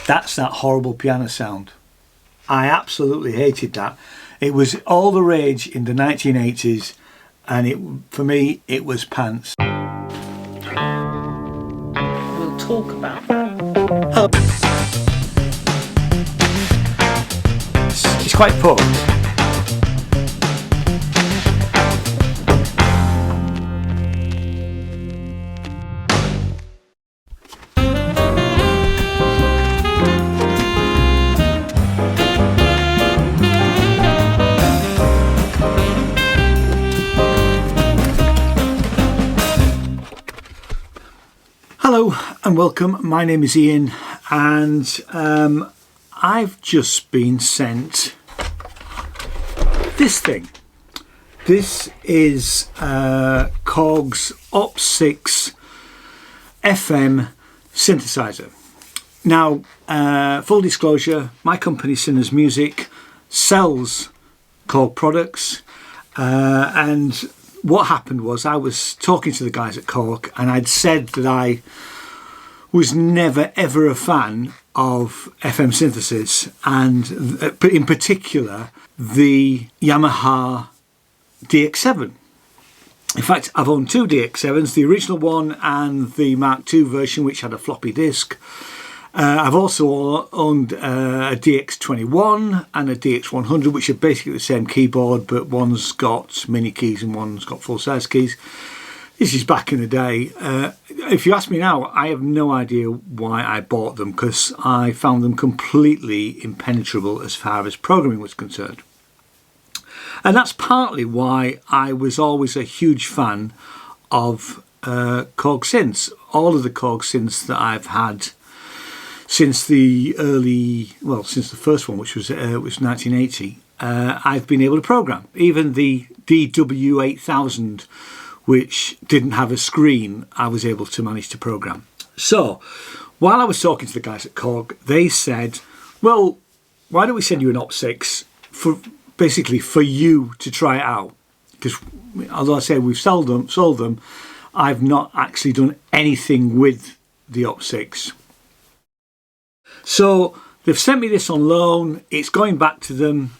That's that horrible piano sound. I absolutely hated that. It was all the rage in the 1980s, and for me it was pants. We'll talk about that. It's quite poor. Hello and welcome. My name is Ian, and I've just been sent this thing. This is Korg's Opsix FM synthesizer. Now, full disclosure, my company Sinners Music sells Korg products, and what happened was I was talking to the guys at Korg, and I'd said that I was never ever a fan of FM synthesis, and in particular the Yamaha DX7. In fact, I've owned two DX7s, the original one and the Mark II version, which had a floppy disk. I've also owned a DX21 and a DX100, which are basically the same keyboard, but one's got mini keys and one's got full-size keys. This is back in the day. If you ask me now, I have no idea why I bought them, because I found them completely impenetrable as far as programming was concerned. And that's partly why I was always a huge fan of Korg synths. All of the Korg synths that I've had since the first one, which was 1980, I've been able to program. Even the DW8000, which didn't have a screen, I was able to manage to program. So, while I was talking to the guys at Korg, they said, well, why don't we send you an Opsix basically for you to try it out? Because although I say we've sold them, I've not actually done anything with the Opsix. So they've sent me this on loan. It's going back to them.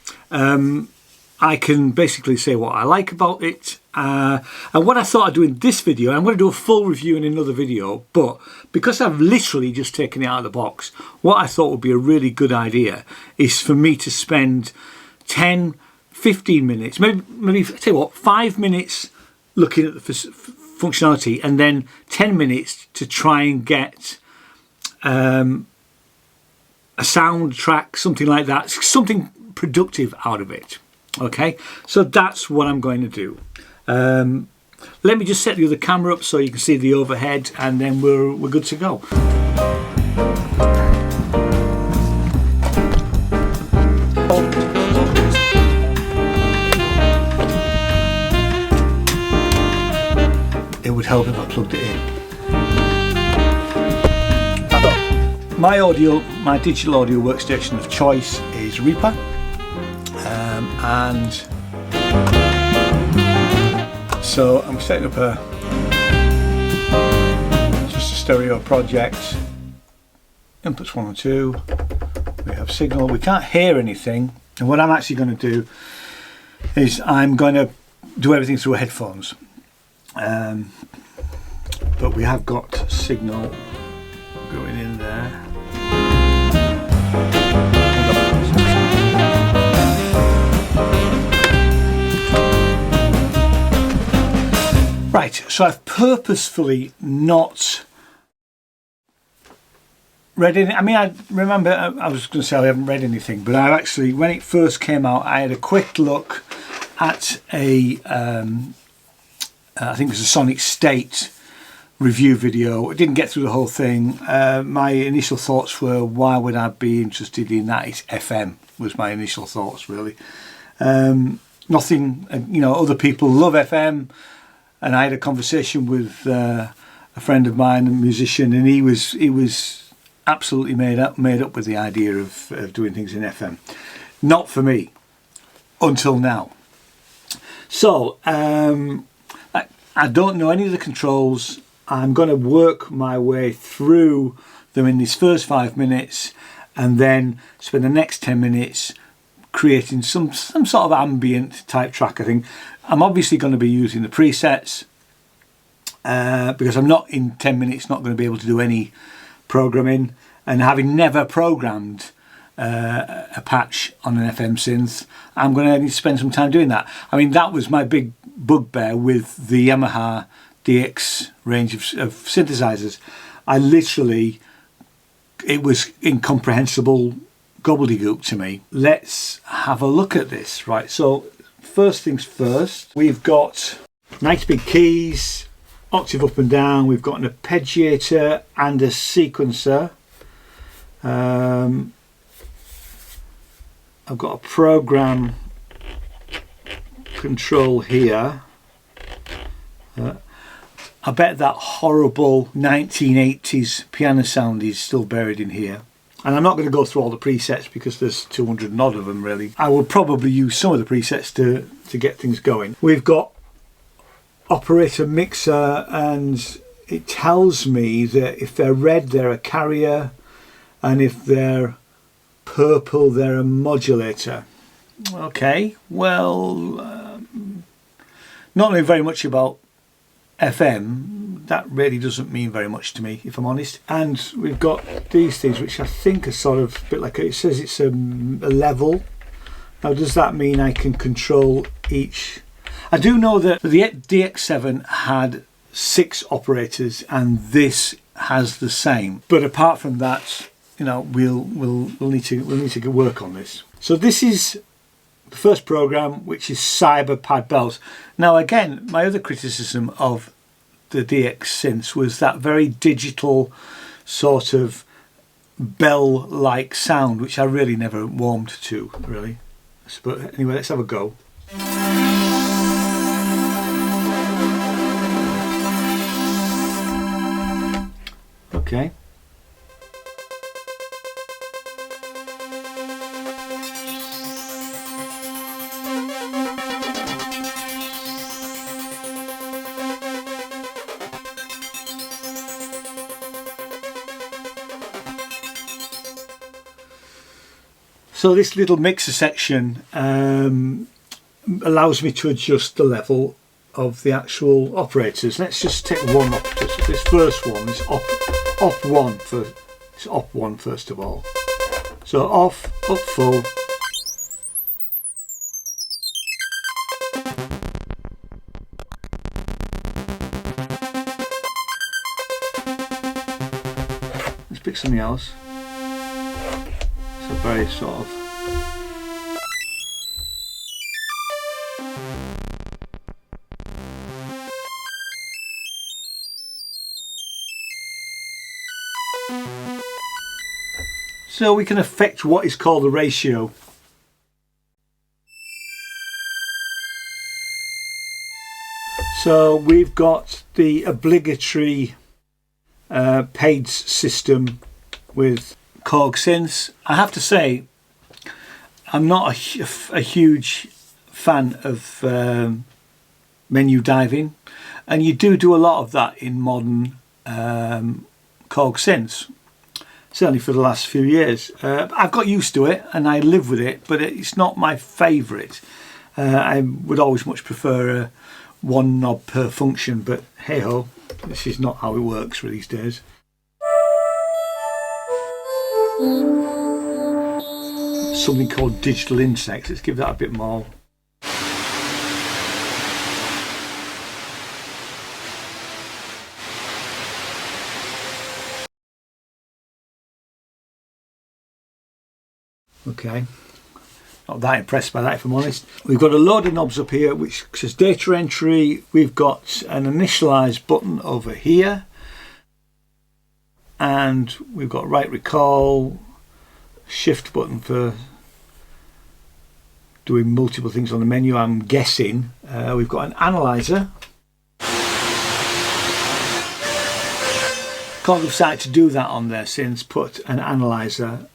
I can basically say what I like about it. And what I thought I'd do in this video, I'm going to do a full review in another video, but because I've literally just taken it out of the box, what I thought would be a really good idea is for me to spend 10, 15 minutes, maybe tell you what, 5 minutes looking at the functionality, and then 10 minutes to try and get a soundtrack, something like that, something productive out of it. Okay, so that's what I'm going to do. Let me just set the other camera up so you can see the overhead, and then we're good to go. It would help if I plugged it in. My digital audio workstation of choice is Reaper, and so I'm setting up just a stereo project. Inputs 1 and 2. We have signal. We can't hear anything, and what I'm actually going to do is I'm going to do everything through headphones. But we have got signal going in there. Right, so I've purposefully not read any. I mean, I remember I was going to say I haven't read anything, but I actually, when it first came out, I had a quick look at I think it was a Sonic State review video. I didn't get through the whole thing. My initial thoughts were, why would I be interested in that? It's FM, was my initial thoughts, really. Nothing, other people love FM, and I had a conversation with a friend of mine, a musician, and he was absolutely made up with the idea of doing things in FM. Not for me, until now. So, I don't know any of the controls. I'm going to work my way through them in these first 5 minutes and then spend the next 10 minutes creating some sort of ambient type track. I think I'm obviously going to be using the presets because I'm not in 10 minutes not going to be able to do any programming, and having never programmed a patch on an FM synth, I'm going to need to spend some time doing that. I mean, that was my big bugbear with the Yamaha DX range of synthesizers. It was incomprehensible gobbledygook to me. Let's have a look at this. Right, so first things first, we've got nice big keys, octave up and down. We've got an arpeggiator and a sequencer. I've got a program control here. I bet that horrible 1980s piano sound is still buried in here. And I'm not going to go through all the presets because there's 200 and odd of them really. I will probably use some of the presets to get things going. We've got operator mixer, and it tells me that if they're red they're a carrier, and if they're purple they're a modulator. Okay, well, not knowing very much about FM, that really doesn't mean very much to me, if I'm honest. And we've got these things which I think are sort of a bit like, it says it's a level. Now does that mean I can control each? I do know that the DX7 had 6 operators and this has the same, but apart from that, you know, we'll need to work on this. So this is the first program, which is Cyber Pad Bells. Now again, my other criticism of the DX synths was that very digital sort of bell-like sound, which I really never warmed to, really. But anyway, let's have a go. Okay. So this little mixer section allows me to adjust the level of the actual operators. Let's just take one up. This first one is op 1 for it's op 1 first of all. So off, up full. Let's pick something else. So very sort of. So we can affect what is called the ratio. So we've got the obligatory PADS system with Korg synths. I have to say, I'm not a huge fan of menu diving, and you do a lot of that in modern Korg synths. Certainly for the last few years. I've got used to it and I live with it, but it's not my favourite. I would always much prefer one knob per function, but hey ho, this is not how it works for these days. Something called digital insects. Let's give that a bit more. Okay, not that impressed by that if I'm honest. We've got a load of knobs up here which says data entry. We've got an initialize button over here, and we've got write recall, shift button for doing multiple things on the menu, I'm guessing. We've got an analyzer. Korg have decided to do that on their synths, put an analyzer,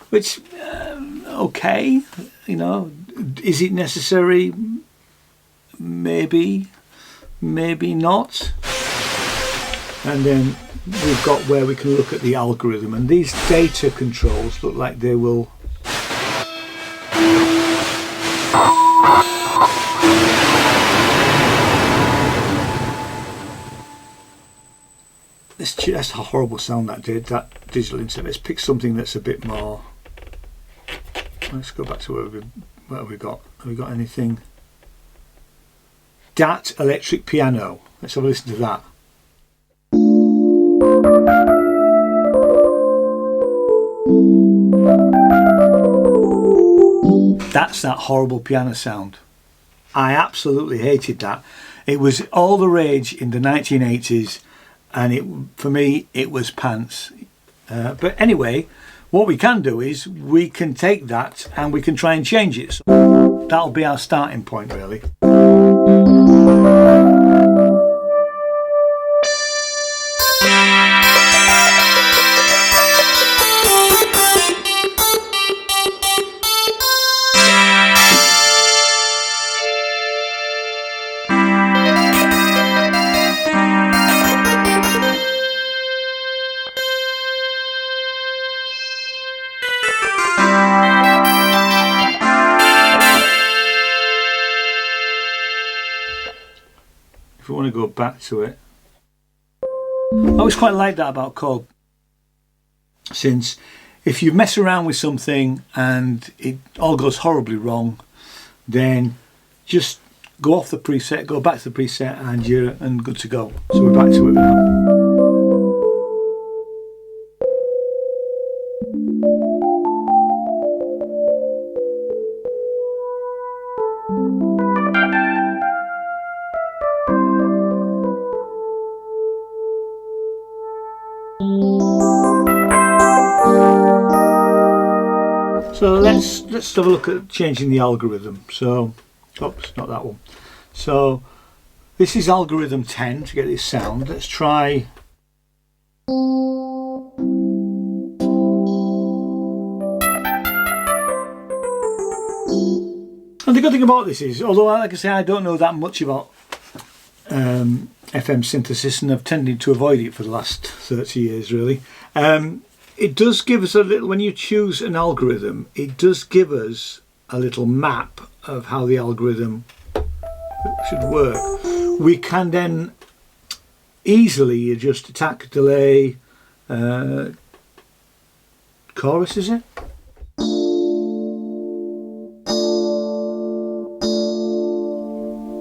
which, okay, you know, is it necessary? Maybe, maybe not. and then we've got where we can look at the algorithm, and these data controls look like they will that's a horrible sound that did, that digital interface. Let's pick something that's a bit more, let's go back to what have we got? Have we got anything? DAT electric piano. Let's have a listen to that. That's that horrible piano sound. I absolutely hated that. It was all the rage in the 1980s, and for me it was pants. But anyway, what we can do is we can take that and we can try and change it. So that'll be our starting point, really. If we want to go back to it, I always quite like that about Korg, since if you mess around with something and it all goes horribly wrong, then just go off the preset, go back to the preset, and you're good to go. So we're back to it now. So let's have a look at changing the algorithm. So, oops, not that one. So this is algorithm 10 to get this sound. Let's try. And the good thing about this is, although like I say, I don't know that much about FM synthesis, and I've tended to avoid it for the last 30 years really. It does give us a little, when you choose an algorithm, it does give us a little map of how the algorithm should work. We can then easily adjust attack, delay, chorus, is it?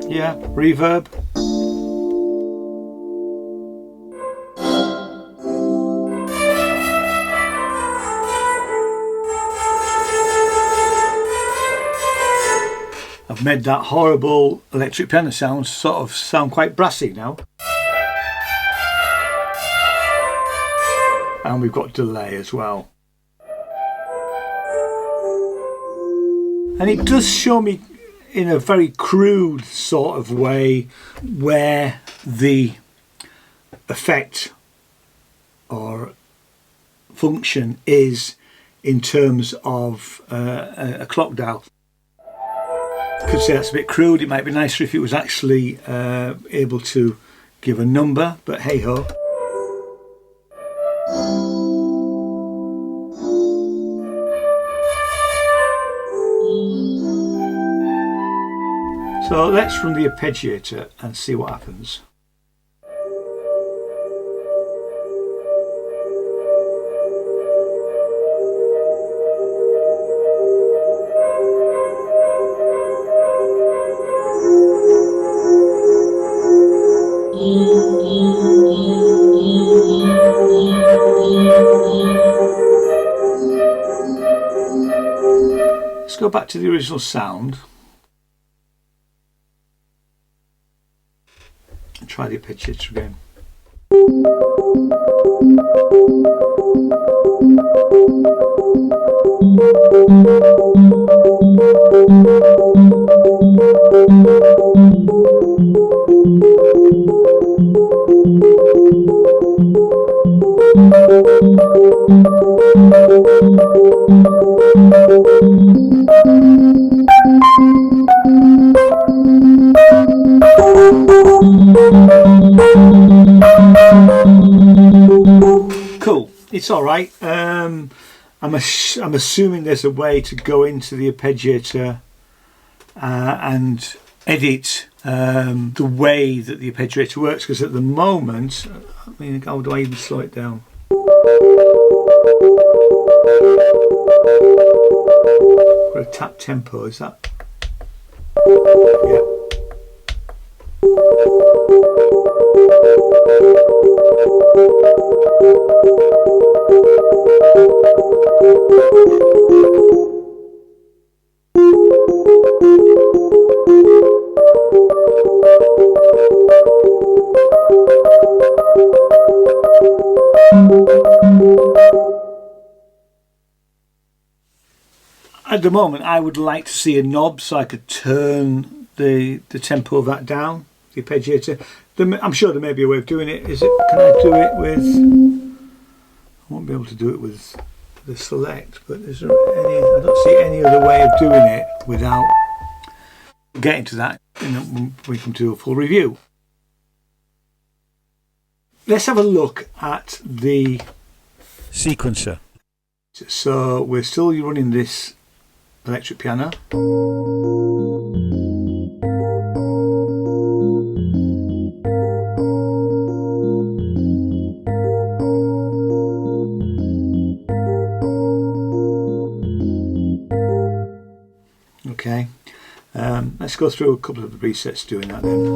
Yeah, reverb. I've made that horrible electric piano sound sort of sound quite brassy now. And we've got delay as well. And it does show me in a very crude sort of way where the effect or function is in terms of a clock dial. I could say that's a bit crude. It might be nicer if it was actually able to give a number, but hey ho. So let's run the Arpeggiator and see what happens. Let's go back to the original sound and try the Arpeggiator again. it's all right. I'm assuming there's a way to go into the Arpeggiator and edit the way that the Arpeggiator works, because at the moment, I mean, how do I even slow it down? Got a tap tempo, is that? Yeah. At the moment, I would like to see a knob so I could turn the tempo of that down, the Arpeggiator. I'm sure there may be a way of doing it. Can I do it with... I won't be able to do it with the select, but I don't see any other way of doing it without getting to that, when we come to a full review. Let's have a look at the sequencer. So we're still running this electric piano. Okay, let's go through a couple of the presets doing that then.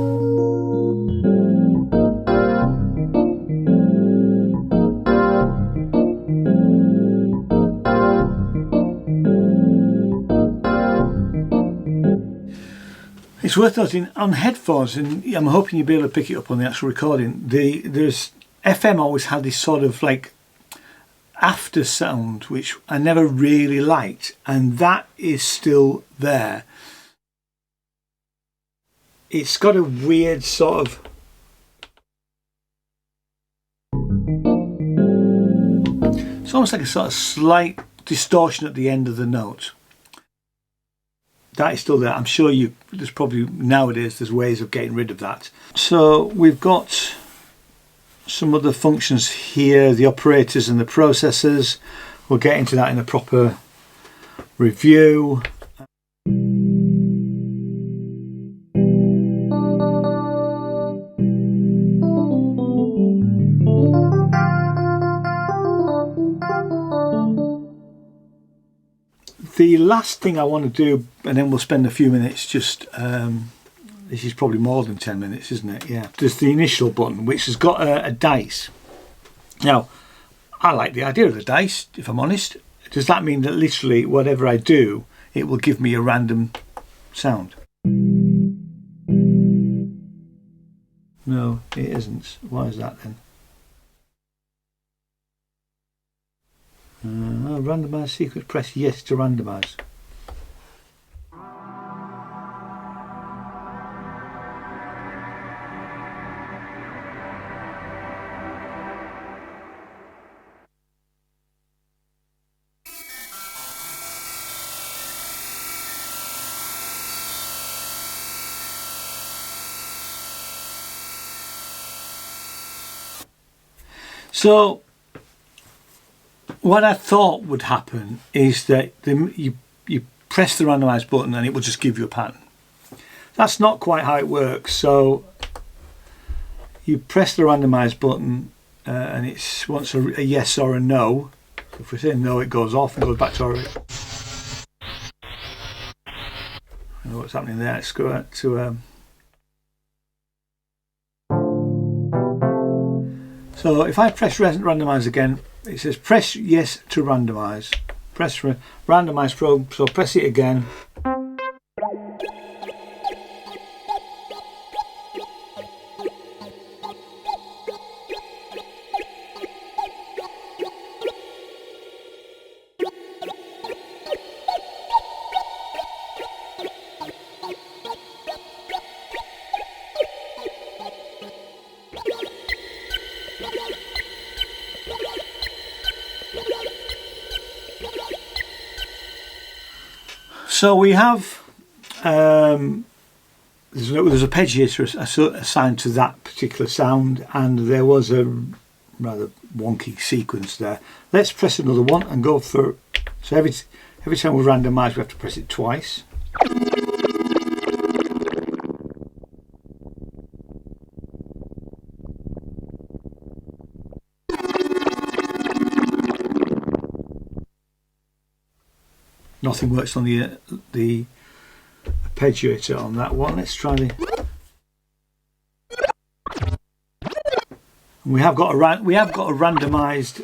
It's worth noting on headphones, and I'm hoping you'll be able to pick it up on the actual recording. There's FM always had this sort of like after sound, which I never really liked, and that is still there. It's got a weird sort of it's almost like a sort of slight distortion at the end of the note. That is still there. I'm sure there's probably nowadays there's ways of getting rid of that. So we've got some other functions here, the operators and the processors. We'll get into that in a proper review. The last thing I want to do, and then we'll spend a few minutes just, this is probably more than 10 minutes, isn't it? Yeah. There's the initial button, which has got a dice. Now, I like the idea of the dice, if I'm honest. Does that mean that literally whatever I do, it will give me a random sound? No, it isn't. Why is that then? Randomize sequence, press yes to randomize. So what I thought would happen is that you press the randomize button and it will just give you a pattern. That's not quite how it works. So you press the randomize button and it wants a yes or a no. So if we say no, it goes off and goes back to our... I don't know what's happening there. Let's go back to... So if I press randomize again, it says press yes to randomize. Press randomize probe, so press it again. So we have there's a Arpeggiator assigned to that particular sound, and there was a rather wonky sequence there. Let's press another one and go for, so every time we randomize we have to press it twice. Nothing works on the Arpeggiator on that one. Let's try the. We have got a randomized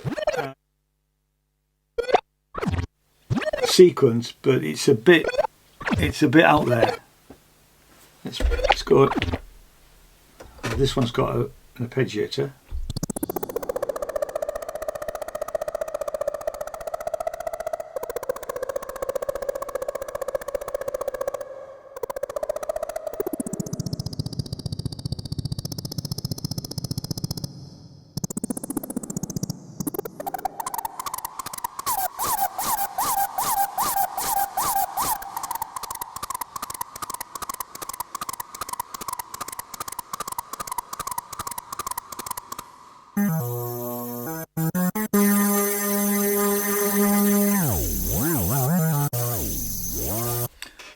sequence, but it's a bit out there. Let's go. This one's got an Arpeggiator.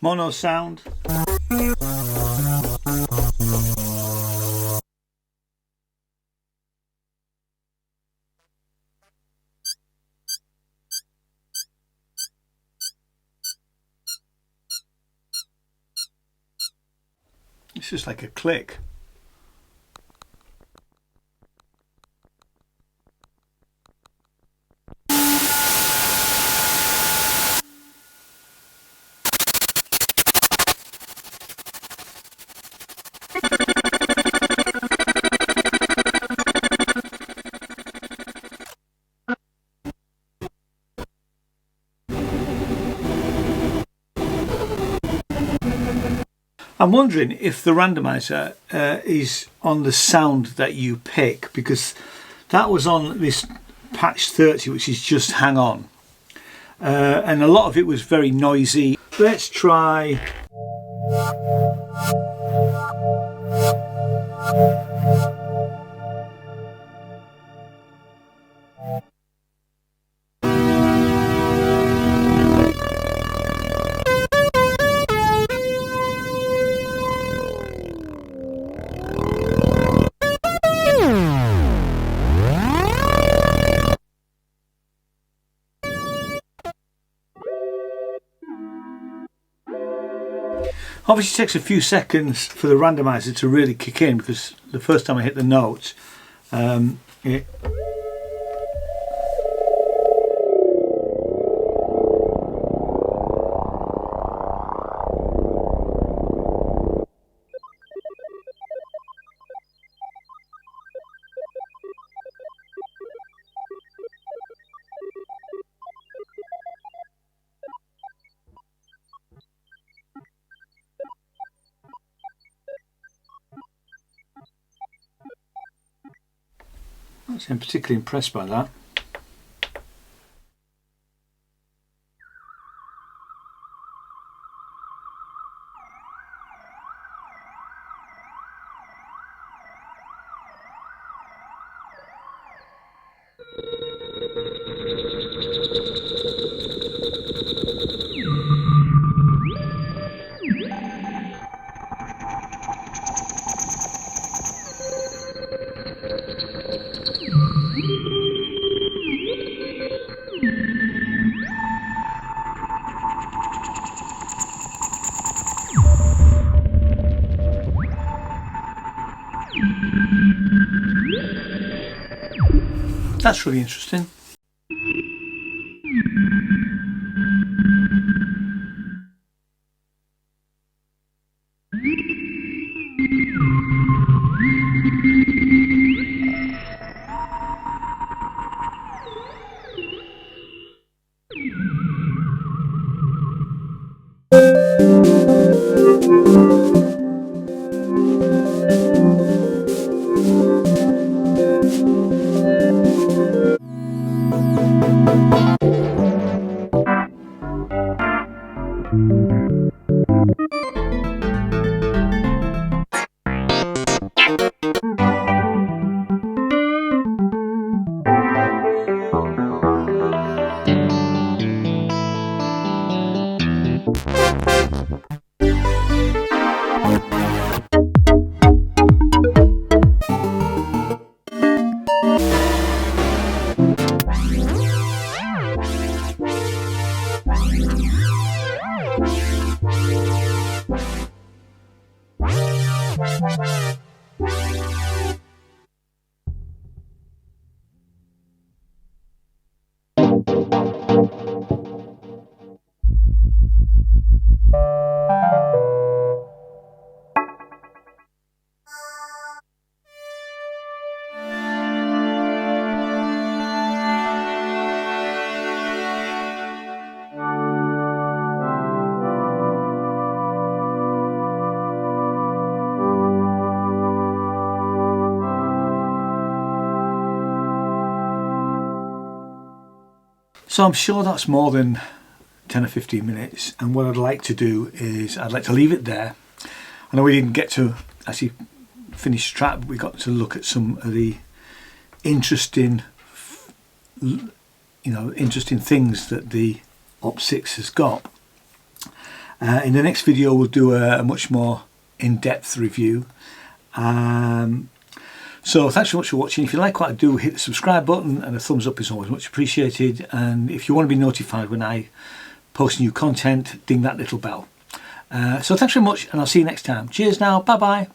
Mono sound. It's just like a click. I'm wondering if the randomizer is on the sound that you pick, because that was on this patch 30, which is just hang on, and a lot of it was very noisy. Let's try. Obviously it takes a few seconds for the randomizer to really kick in, because the first time I hit the note, it I'm particularly impressed by that. That's really interesting. So I'm sure that's more than 10 or 15 minutes, and what I'd like to do is I'd like to leave it there. I know we didn't get to actually finish the track, but we got to look at some of the interesting things that the Opsix has got. In the next video we'll do a much more in-depth review. So thanks so much for watching. If you like what I do, hit the subscribe button, and a thumbs up is always much appreciated. And if you want to be notified when I post new content, ding that little bell. So thanks very much, and I'll see you next time. Cheers now, bye bye.